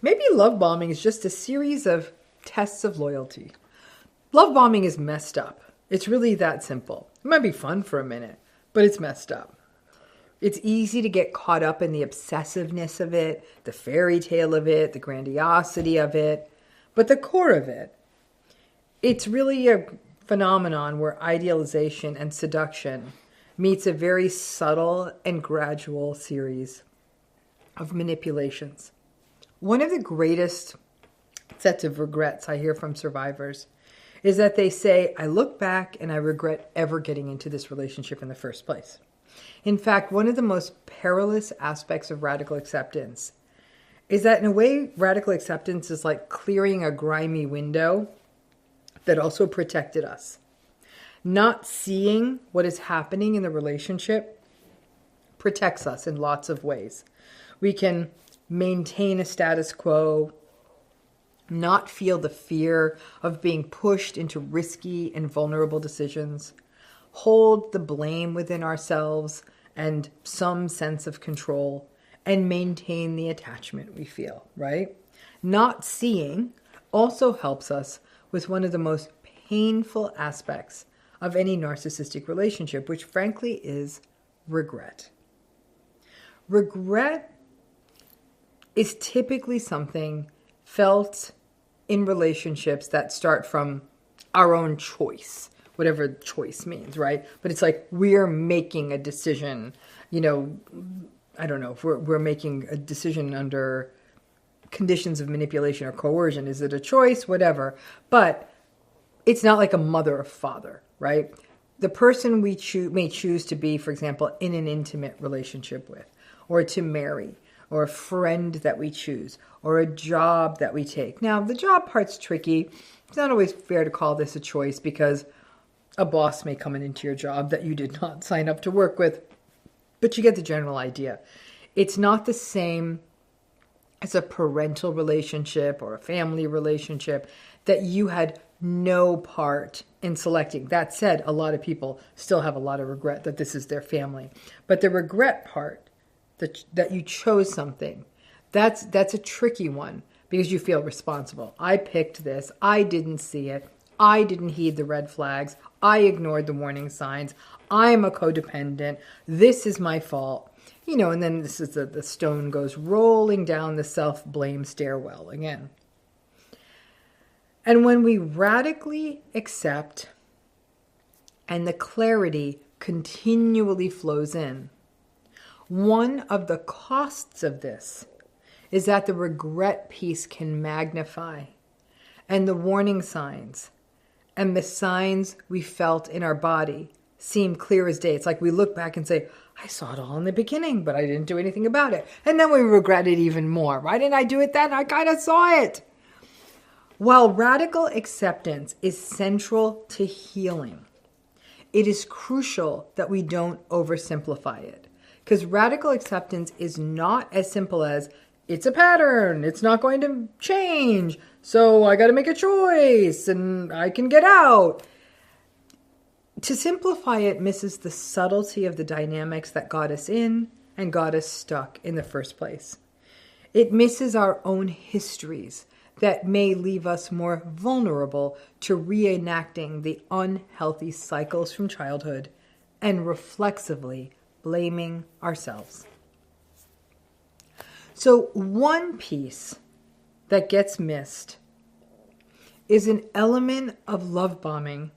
Maybe love bombing is just a series of tests of loyalty. Love bombing is messed up. It's really that simple. It might be fun for a minute, but it's messed up. It's easy to get caught up in the obsessiveness of it, the fairy tale of it, the grandiosity of it. But the core of it, it's really a phenomenon where idealization and seduction meets a very subtle and gradual series of manipulations. One of the greatest sets of regrets I hear from survivors is that they say, I look back and I regret ever getting into this relationship in the first place. In fact, one of the most perilous aspects of radical acceptance is that in a way, radical acceptance is like clearing a grimy window that also protected us. Not seeing what is happening in the relationship protects us in lots of ways. We can maintain a status quo, not feel the fear of being pushed into risky and vulnerable decisions, hold the blame within ourselves and some sense of control, and maintain the attachment we feel, right? Not seeing also helps us with one of the most painful aspects of any narcissistic relationship, which frankly is regret. Regret is typically something felt in relationships that start from our own choice, whatever choice means, right? But it's like we're making a decision, I don't know, if we're making a decision under conditions of manipulation or coercion. Is it a choice? Whatever. But it's not like a mother or father, right? The person we may choose to be, for example, in an intimate relationship with, or to marry, or a friend that we choose, or a job that we take. Now, the job part's tricky. It's not always fair to call this a choice because a boss may come into your job that you did not sign up to work with, but you get the general idea. It's not the same as a parental relationship or a family relationship that you had no part in selecting. That said, a lot of people still have a lot of regret that this is their family. But the regret part, that you chose something, that's a tricky one because you feel responsible. I picked this. I didn't see it. I didn't heed the red flags. I ignored the warning signs. I'm a codependent. This is my fault. And then this is the stone goes rolling down the self-blame stairwell again. And when we radically accept and the clarity continually flows in, one of the costs of this is that the regret piece can magnify, and the warning signs and the signs we felt in our body seem clear as day. It's like we look back and say, I saw it all in the beginning, but I didn't do anything about it. And then we regret it even more. Why didn't I do it then? I kind of saw it. While radical acceptance is central to healing, it is crucial that we don't oversimplify it. Because radical acceptance is not as simple as, it's a pattern, it's not going to change, so I got to make a choice and I can get out. To simplify it misses the subtlety of the dynamics that got us in and got us stuck in the first place. It misses our own histories that may leave us more vulnerable to reenacting the unhealthy cycles from childhood and reflexively blaming ourselves. So one piece that gets missed is an element of love bombing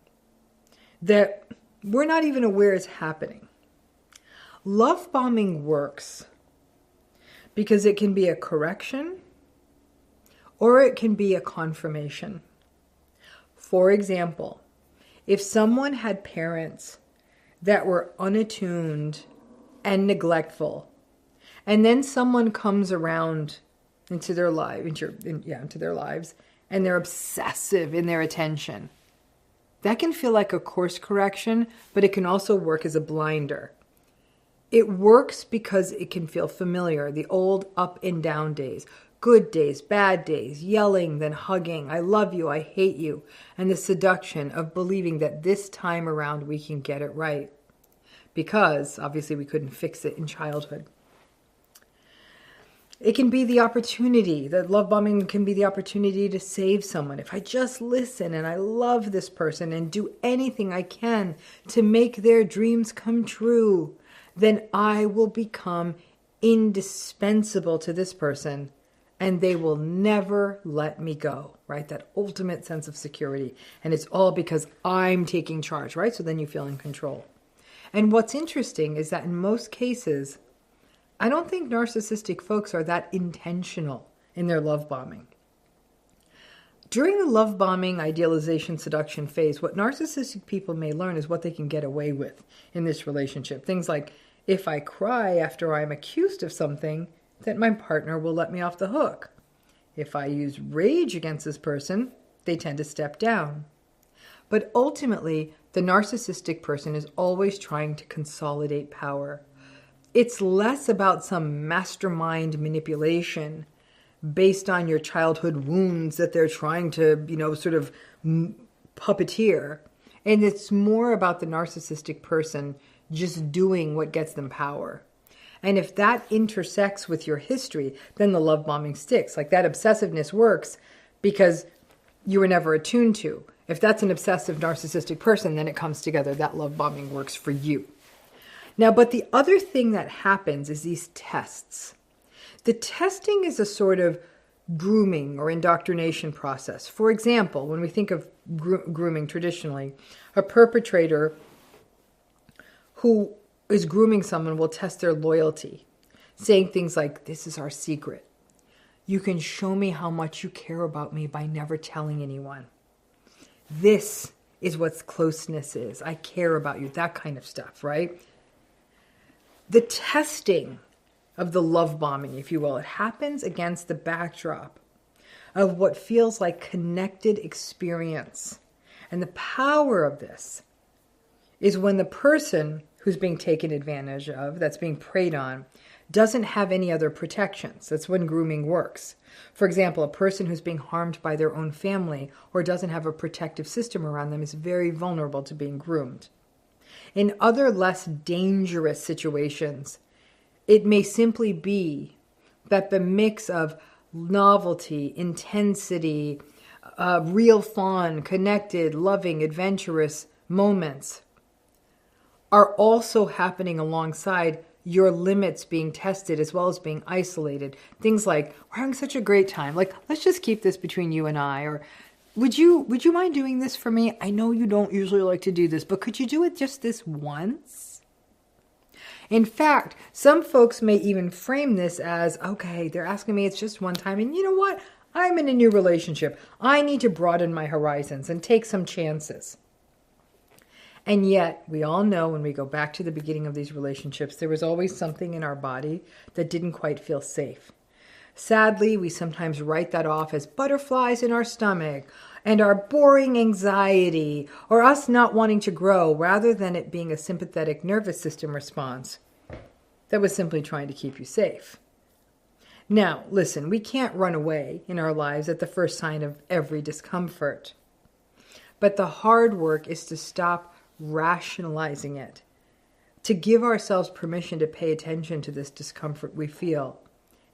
that we're not even aware is happening. Love bombing works because it can be a correction or it can be a confirmation. For example, if someone had parents that were unattuned and neglectful, and then someone comes around into their lives, and they're obsessive in their attention, that can feel like a course correction, but it can also work as a blinder. It works because it can feel familiar, the old up and down days, good days, bad days, yelling, then hugging, I love you, I hate you, and the seduction of believing that this time around we can get it right. Because obviously we couldn't fix it in childhood. It can be the opportunity, that love bombing can be the opportunity to save someone. If I just listen and I love this person and do anything I can to make their dreams come true, then I will become indispensable to this person and they will never let me go, right? That ultimate sense of security. And it's all because I'm taking charge, right? So then you feel in control. And what's interesting is that in most cases, I don't think narcissistic folks are that intentional in their love bombing. During the love bombing, idealization, seduction phase, what narcissistic people may learn is what they can get away with in this relationship. Things like, if I cry after I'm accused of something, then my partner will let me off the hook. If I use rage against this person, they tend to step down. But ultimately, the narcissistic person is always trying to consolidate power. It's less about some mastermind manipulation based on your childhood wounds that they're trying to, sort of puppeteer. And it's more about the narcissistic person just doing what gets them power. And if that intersects with your history, then the love bombing sticks. Like that obsessiveness works because you were never attuned to. If that's an obsessive narcissistic person, then it comes together. That love bombing works for you. Now, but the other thing that happens is these tests. The testing is a sort of grooming or indoctrination process. For example, when we think of grooming traditionally, a perpetrator who is grooming someone will test their loyalty, saying things like, this is our secret. You can show me how much you care about me by never telling anyone. This is what closeness is. I care about you, that kind of stuff, right? The testing of the love bombing, if you will, it happens against the backdrop of what feels like connected experience. And the power of this is when the person who's being taken advantage of, that's being preyed on, doesn't have any other protections. That's when grooming works. For example, a person who's being harmed by their own family or doesn't have a protective system around them is very vulnerable to being groomed. In other less dangerous situations, it may simply be that the mix of novelty, intensity, real fun, connected, loving, adventurous moments are also happening alongside your limits being tested as well as being isolated. Things like, we're having such a great time. Like, let's just keep this between you and I. Or, would you mind doing this for me? I know you don't usually like to do this, but could you do it just this once? In fact, some folks may even frame this as, okay, they're asking me, it's just one time. And you know what? I'm in a new relationship. I need to broaden my horizons and take some chances. And yet, we all know when we go back to the beginning of these relationships, there was always something in our body that didn't quite feel safe. Sadly, we sometimes write that off as butterflies in our stomach and our boring anxiety or us not wanting to grow rather than it being a sympathetic nervous system response that was simply trying to keep you safe. Now, listen, we can't run away in our lives at the first sign of every discomfort. But the hard work is to stop rationalizing it, to give ourselves permission to pay attention to this discomfort we feel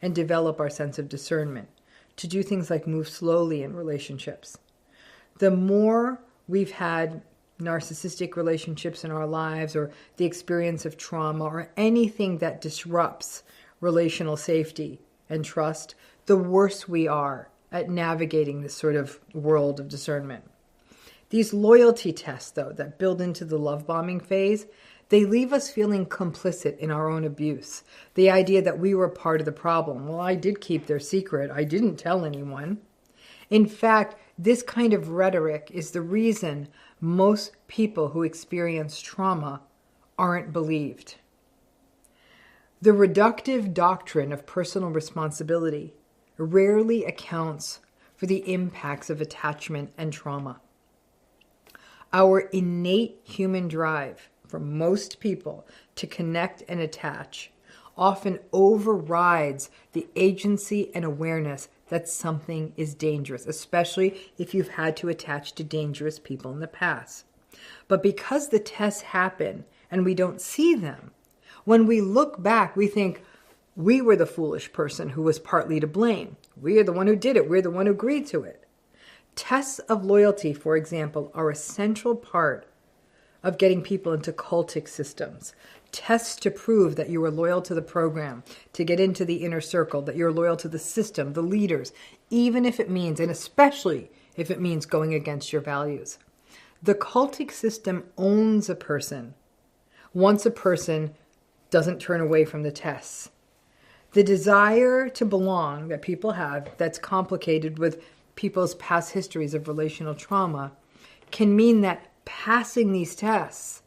and develop our sense of discernment, to do things like move slowly in relationships. The more we've had narcissistic relationships in our lives or the experience of trauma or anything that disrupts relational safety and trust, the worse we are at navigating this sort of world of discernment. These loyalty tests, though, that build into the love bombing phase, they leave us feeling complicit in our own abuse. The idea that we were part of the problem. Well, I did keep their secret. I didn't tell anyone. In fact, this kind of rhetoric is the reason most people who experience trauma aren't believed. The reductive doctrine of personal responsibility rarely accounts for the impacts of attachment and trauma. Our innate human drive for most people to connect and attach often overrides the agency and awareness that something is dangerous, especially if you've had to attach to dangerous people in the past. But because the tests happen and we don't see them, when we look back, we think, We were the foolish person who was partly to blame. We are the one who did it. We're the one who agreed to it. Tests of loyalty, for example, are a central part of getting people into cultic systems. Tests to prove that you are loyal to the program, to get into the inner circle, that you're loyal to the system, the leaders, even if it means, and especially if it means going against your values. The cultic system owns a person once a person doesn't turn away from the tests. The desire to belong that people have, that's complicated with people's past histories of relational trauma, can mean that passing these tests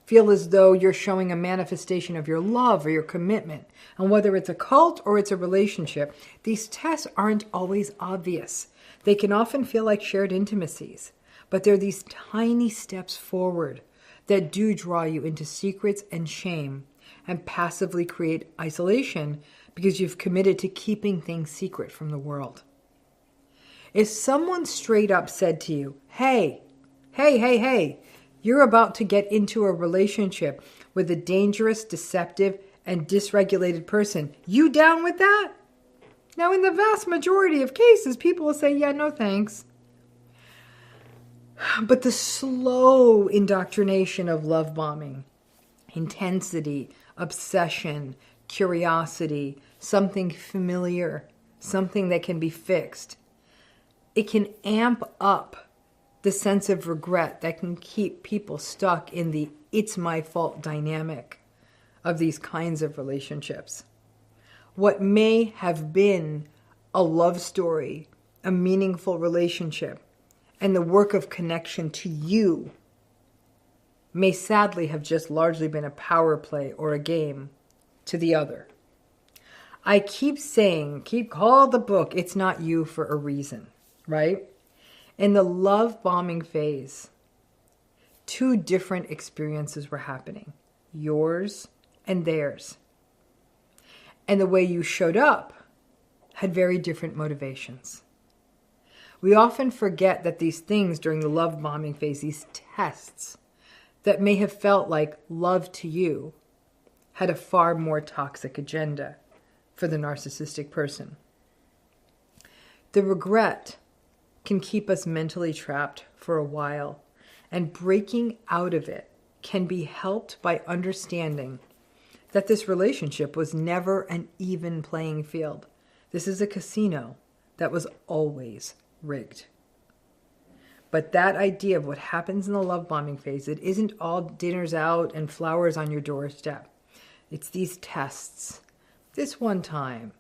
feel as though you're showing a manifestation of your love or your commitment. And whether it's a cult or it's a relationship, these tests aren't always obvious. They can often feel like shared intimacies, but they're these tiny steps forward that do draw you into secrets and shame and passively create isolation because you've committed to keeping things secret from the world. If someone straight up said to you, hey, you're about to get into a relationship with a dangerous, deceptive, and dysregulated person, you down with that? Now, in the vast majority of cases, people will say, yeah, no thanks. But the slow indoctrination of love bombing, intensity, obsession, curiosity, something familiar, something that can be fixed, it can amp up the sense of regret that can keep people stuck in the it's my fault dynamic of these kinds of relationships. What may have been a love story, a meaningful relationship, and the work of connection to you may sadly have just largely been a power play or a game to the other. I keep saying, call the book, It's Not You, for a reason, right? In the love bombing phase, two different experiences were happening, yours and theirs. And the way you showed up had very different motivations. We often forget that these things during the love bombing phase, these tests that may have felt like love to you, had a far more toxic agenda for the narcissistic person. The regret can keep us mentally trapped for a while, and breaking out of it can be helped by understanding that this relationship was never an even playing field. This is a casino that was always rigged. But that idea of what happens in the love bombing phase, it isn't all dinners out and flowers on your doorstep. It's these tests. This one time,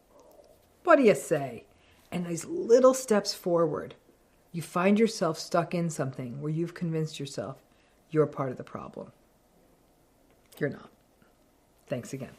what do you say? And these little steps forward, you find yourself stuck in something where you've convinced yourself you're part of the problem. You're not. Thanks again.